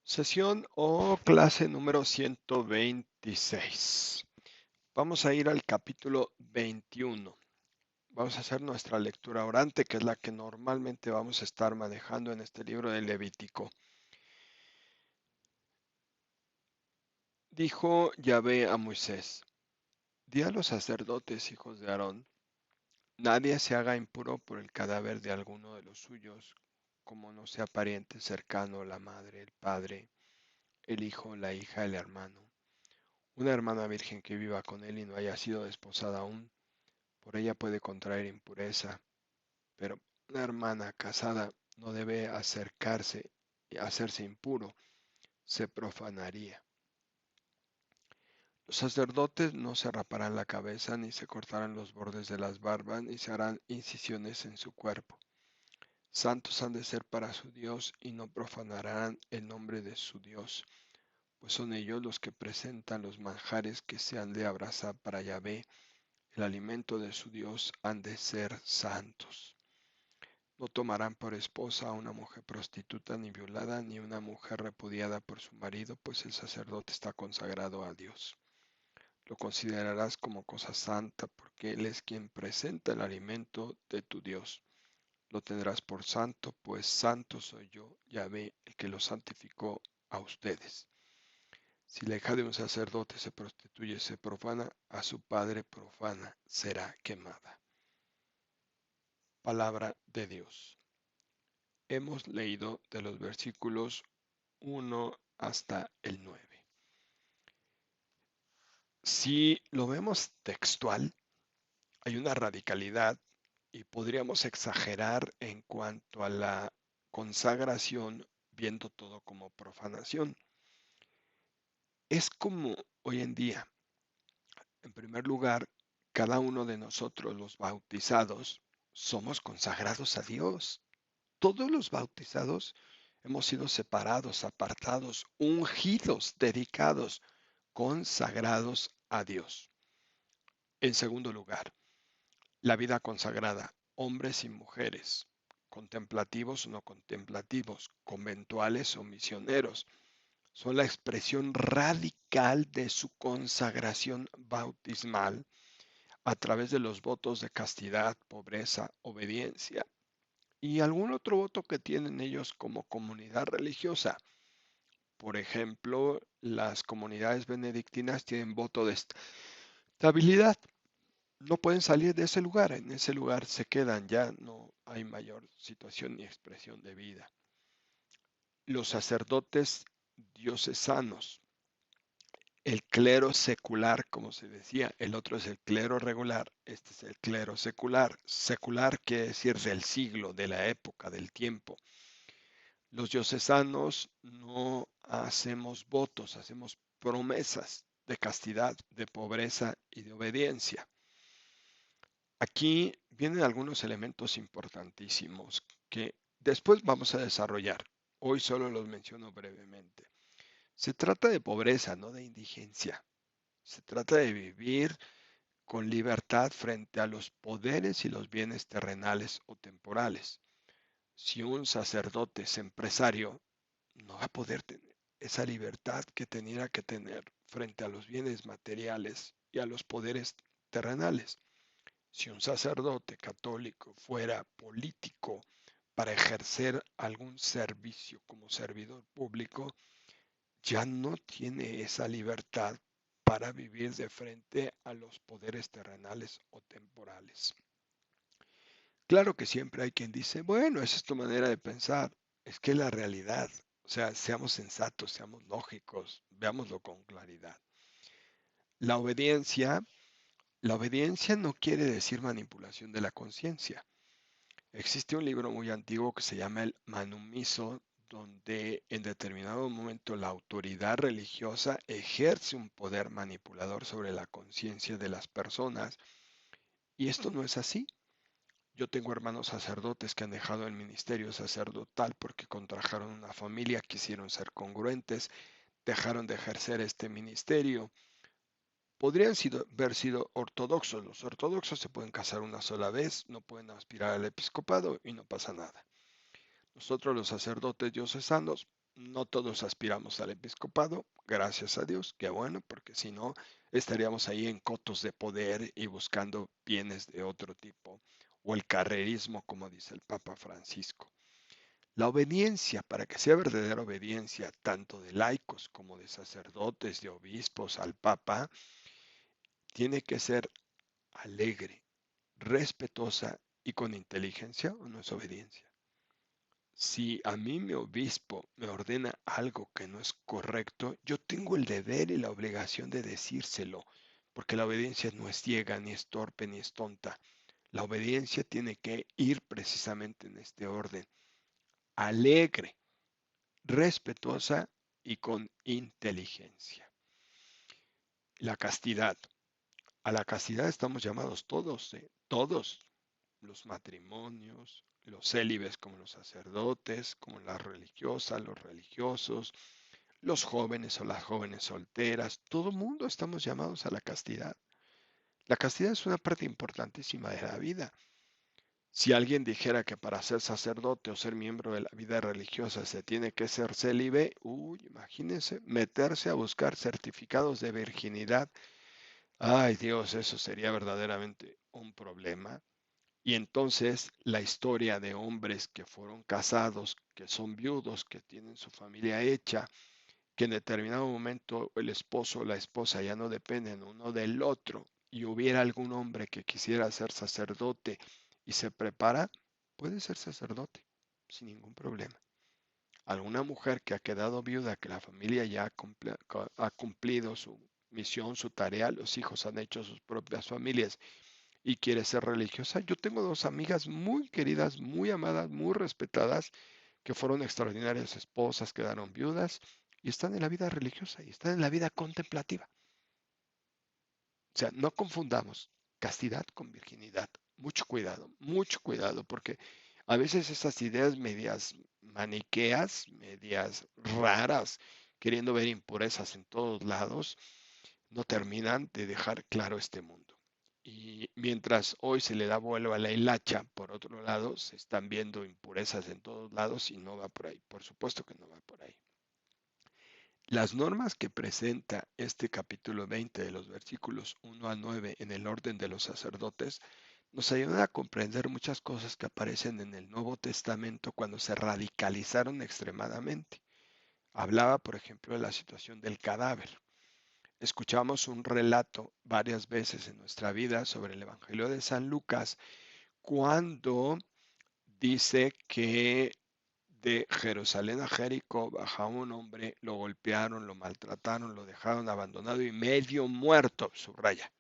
Sesión o clase número 126. Vamos a ir al capítulo 21. Vamos a hacer nuestra lectura orante, que es la que normalmente vamos a estar manejando en este libro de Levítico. Dijo Yahvé a Moisés: Di a los sacerdotes, hijos de Aarón, nadie se haga impuro por el cadáver de alguno de los suyos, como no sea pariente cercano, la madre, el padre, el hijo, la hija, el hermano. Una hermana virgen que viva con él y no haya sido desposada aún, por ella puede contraer impureza, pero una hermana casada no debe acercarse y hacerse impuro, se profanaría. Los sacerdotes no se raparán la cabeza, ni se cortarán los bordes de las barbas, ni se harán incisiones en su cuerpo. Santos han de ser para su Dios y no profanarán el nombre de su Dios, pues son ellos los que presentan los manjares que se han de abrazar para Yahvé. El alimento de su Dios han de ser santos. No tomarán por esposa a una mujer prostituta ni violada, ni una mujer repudiada por su marido, pues el sacerdote está consagrado a Dios. Lo considerarás como cosa santa, porque Él es quien presenta el alimento de tu Dios. Lo tendrás por santo, pues santo soy yo, Yahvé, el que lo santificó a ustedes. Si la hija de un sacerdote se prostituye, se profana, a su padre profana será quemada. Palabra de Dios. Hemos leído de los versículos 1 hasta el 9. Si lo vemos textual, hay una radicalidad y podríamos exagerar en cuanto a la consagración, viendo todo como profanación. Es como hoy en día, en primer lugar, cada uno de nosotros, los bautizados, somos consagrados a Dios. Todos los bautizados hemos sido separados, apartados, ungidos, dedicados, consagrados a Dios. En segundo lugar, la vida consagrada, hombres y mujeres, contemplativos o no contemplativos, conventuales o misioneros, son la expresión radical de su consagración bautismal a través de los votos de castidad, pobreza, obediencia y algún otro voto que tienen ellos como comunidad religiosa. Por ejemplo, las comunidades benedictinas tienen voto de estabilidad. No pueden salir de ese lugar, en ese lugar se quedan, ya no hay mayor situación ni expresión de vida. Los sacerdotes diocesanos, el clero secular, como se decía, el otro es el clero regular, este es el clero secular. Secular quiere decir del siglo, de la época, del tiempo. Los diocesanos no hacemos votos, hacemos promesas de castidad, de pobreza y de obediencia. Aquí vienen algunos elementos importantísimos que después vamos a desarrollar. Hoy solo los menciono brevemente. Se trata de pobreza, no de indigencia. Se trata de vivir con libertad frente a los poderes y los bienes terrenales o temporales. Si un sacerdote es empresario, no va a poder tener esa libertad que tenía que tener frente a los bienes materiales y a los poderes terrenales. Si un sacerdote católico fuera político para ejercer algún servicio como servidor público, ya no tiene esa libertad para vivir de frente a los poderes terrenales o temporales. Claro que siempre hay quien dice, bueno, esa es tu manera de pensar, es que es la realidad, o sea, seamos sensatos, seamos lógicos, veámoslo con claridad. La obediencia, la obediencia no quiere decir manipulación de la conciencia. Existe un libro muy antiguo que se llama el Manumiso, donde en determinado momento la autoridad religiosa ejerce un poder manipulador sobre la conciencia de las personas, y esto no es así. Yo tengo hermanos sacerdotes que han dejado el ministerio sacerdotal porque contrajeron una familia, quisieron ser congruentes, dejaron de ejercer este ministerio. Podrían haber sido ortodoxos. Los ortodoxos se pueden casar una sola vez, no pueden aspirar al episcopado y no pasa nada. Nosotros los sacerdotes diocesanos No todos aspiramos al episcopado, gracias a Dios, qué bueno, porque si no, estaríamos ahí en cotos de poder y buscando bienes de otro tipo, o el carrerismo, como dice el Papa Francisco. La obediencia, para que sea verdadera obediencia, tanto de laicos como de sacerdotes, de obispos al Papa, tiene que ser alegre, respetuosa y con inteligencia, o no es obediencia. Si a mí mi obispo me ordena algo que no es correcto, yo tengo el deber y la obligación de decírselo, porque la obediencia no es ciega, ni es torpe, ni es tonta. La obediencia tiene que ir precisamente en este orden: alegre, respetuosa y con inteligencia. La castidad. A la castidad estamos llamados todos, todos, los matrimonios, los célibes como los sacerdotes, como las religiosas, los religiosos, los jóvenes o las jóvenes solteras, todo el mundo estamos llamados a la castidad. La castidad es una parte importantísima de la vida. Si alguien dijera que para ser sacerdote o ser miembro de la vida religiosa se tiene que ser célibe, imagínense meterse a buscar certificados de virginidad. Ay Dios, eso sería verdaderamente un problema. Y entonces la historia de hombres que fueron casados, que son viudos, que tienen su familia hecha, que en determinado momento el esposo o la esposa ya no dependen uno del otro y hubiera algún hombre que quisiera ser sacerdote y se prepara, puede ser sacerdote sin ningún problema. Alguna mujer que ha quedado viuda, que la familia ya ha cumplido su misión, su tarea, los hijos han hecho sus propias familias y quiere ser religiosa. Yo tengo dos amigas muy queridas, muy amadas, muy respetadas, que fueron extraordinarias esposas, quedaron viudas y están en la vida religiosa y están en la vida contemplativa. O sea, no confundamos castidad con virginidad. Mucho cuidado, porque a veces esas ideas medias maniqueas, medias raras, queriendo ver impurezas en todos lados, no terminan de dejar claro este mundo. Y mientras hoy se le da vuelo a la hilacha, por otro lado, se están viendo impurezas en todos lados y no va por ahí. Por supuesto que no va por ahí. Las normas que presenta este capítulo 20 de los versículos 1 a 9 en el orden de los sacerdotes nos ayudan a comprender muchas cosas que aparecen en el Nuevo Testamento cuando se radicalizaron extremadamente. Hablaba, por ejemplo, de la situación del cadáver. Escuchamos un relato varias veces en nuestra vida sobre el Evangelio de San Lucas cuando dice que de Jerusalén a Jericó bajaba un hombre, lo golpearon, lo maltrataron, lo dejaron abandonado y medio muerto, subraya.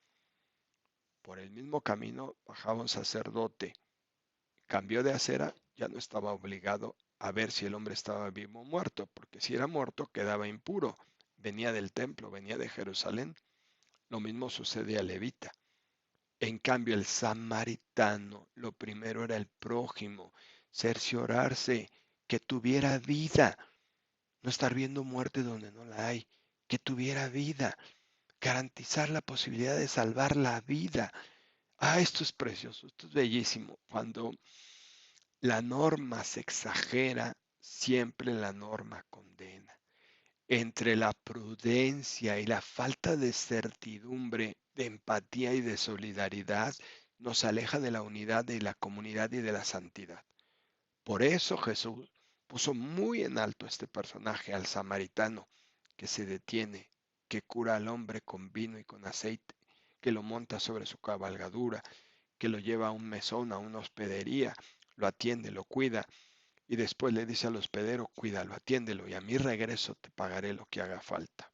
Por el mismo camino bajaba un sacerdote, cambió de acera, ya no estaba obligado a ver si el hombre estaba vivo o muerto, porque si era muerto quedaba impuro, venía del templo, venía de Jerusalén. Lo mismo sucede a Levita. En cambio, el samaritano, lo primero era el prójimo, cerciorarse que tuviera vida, no estar viendo muerte donde no la hay, que tuviera vida, garantizar la posibilidad de salvar la vida. Esto es precioso, esto es bellísimo. Cuando la norma se exagera, siempre la norma condena. Entre la prudencia y la falta de certidumbre, de empatía y de solidaridad, nos aleja de la unidad de la comunidad y de la santidad. Por eso Jesús puso muy en alto este personaje, al samaritano, que se detiene, que cura al hombre con vino y con aceite, que lo monta sobre su cabalgadura, que lo lleva a un mesón, a una hospedería, lo atiende, lo cuida, y después le dice al hospedero: cuídalo, atiéndelo, y a mi regreso te pagaré lo que haga falta.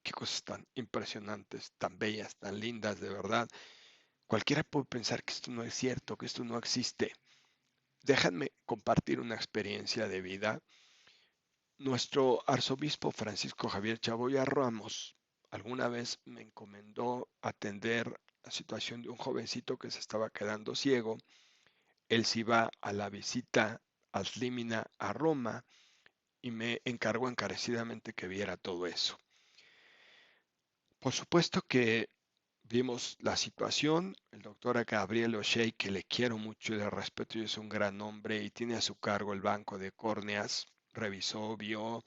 Qué cosas tan impresionantes, tan bellas, tan lindas, de verdad. Cualquiera puede pensar que esto no es cierto, que esto no existe. Déjenme compartir una experiencia de vida. Nuestro arzobispo Francisco Javier Chaboya Ramos alguna vez me encomendó atender la situación de un jovencito que se estaba quedando ciego. Él se iba a la visita ad limina a Roma y me encargó encarecidamente que viera todo eso. Por supuesto que vimos la situación. El doctor Gabriel O'Shea, que le quiero mucho y le respeto y es un gran hombre y tiene a su cargo el banco de córneas, revisó, vio,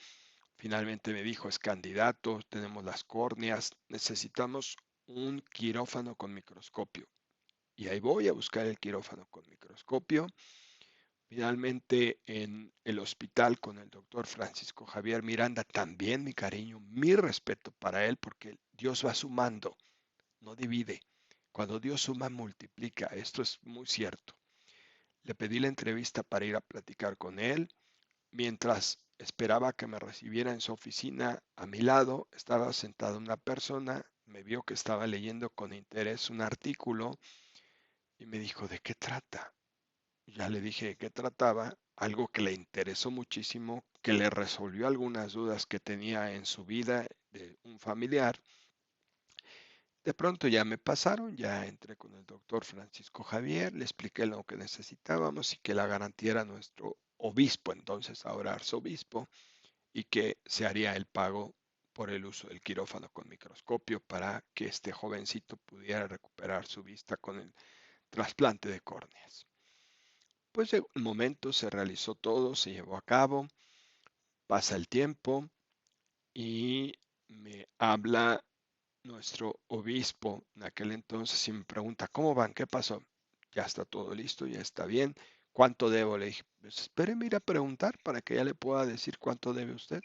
finalmente me dijo, es candidato, tenemos las córneas, necesitamos un quirófano con microscopio. Y ahí voy a buscar el quirófano con microscopio. Finalmente en el hospital con el doctor Francisco Javier Miranda, también mi cariño, mi respeto para él, porque Dios va sumando, no divide. Cuando Dios suma, multiplica. Esto es muy cierto. Le pedí la entrevista para ir a platicar con él. Mientras esperaba que me recibiera en su oficina, a mi lado estaba sentada una persona, me vio que estaba leyendo con interés un artículo y me dijo, ¿de qué trata? Ya le dije de qué trataba, algo que le interesó muchísimo, que le resolvió algunas dudas que tenía en su vida de un familiar. De pronto ya me pasaron, ya entré con el doctor Francisco Javier, le expliqué lo que necesitábamos y que la garantía era nuestro obispo, entonces ahora arzobispo, y que se haría el pago por el uso del quirófano con microscopio para que este jovencito pudiera recuperar su vista con el trasplante de córneas. Pues de un momento se realizó todo, se llevó a cabo, pasa el tiempo y me habla nuestro obispo en aquel entonces y me pregunta, ¿cómo van? ¿Qué pasó? Ya está todo listo, ya está bien. ¿Cuánto debo? Le dije, pues espéreme ir a preguntar para que ya le pueda decir cuánto debe usted.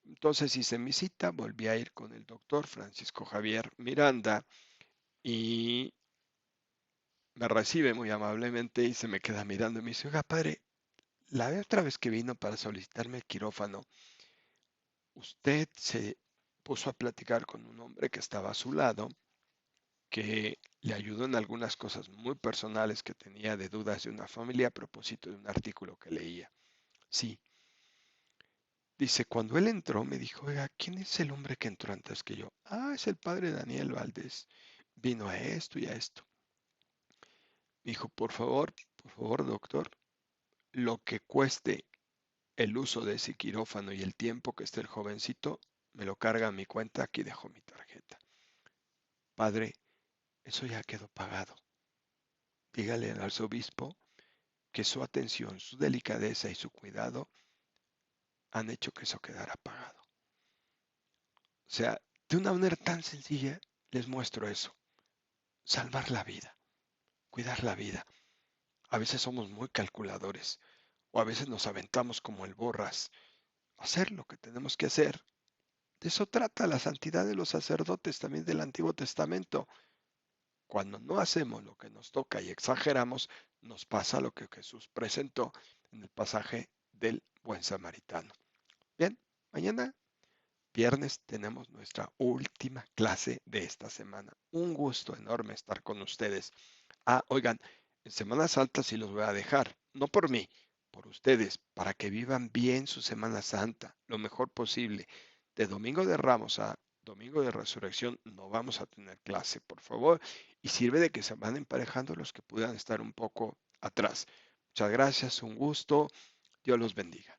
Entonces hice mi cita, volví a ir con el doctor Francisco Javier Miranda y me recibe muy amablemente y se me queda mirando y me dice, oiga, padre, la otra vez que vino para solicitarme el quirófano, usted se puso a platicar con un hombre que estaba a su lado, que le ayudó en algunas cosas muy personales que tenía de dudas de una familia a propósito de un artículo que leía. Sí, dice, cuando él entró me dijo, oiga, ¿quién es el hombre que entró antes que yo? Ah, es el padre Daniel Valdés. Vino a esto y a esto. Me dijo, por favor, doctor, lo que cueste el uso de ese quirófano y el tiempo que esté el jovencito, me lo carga a mi cuenta, aquí dejo mi tarjeta. Padre, eso ya quedó pagado. Dígale al arzobispo que su atención, su delicadeza y su cuidado han hecho que eso quedara pagado. O sea, de una manera tan sencilla les muestro eso. Salvar la vida, cuidar la vida. A veces somos muy calculadores o a veces nos aventamos como el borras. Hacer lo que tenemos que hacer. De eso trata la santidad de los sacerdotes también del Antiguo Testamento. Cuando no hacemos lo que nos toca y exageramos, nos pasa lo que Jesús presentó en el pasaje del buen samaritano. Bien, mañana, viernes, tenemos nuestra última clase de esta semana. Un gusto enorme estar con ustedes. Ah, oigan, en Semana Santa sí los voy a dejar, no por mí, por ustedes, para que vivan bien su Semana Santa, lo mejor posible. De Domingo de Ramos a Domingo de Resurrección no vamos a tener clase, por favor, y sirve de que se van emparejando los que puedan estar un poco atrás. Muchas gracias, un gusto, Dios los bendiga.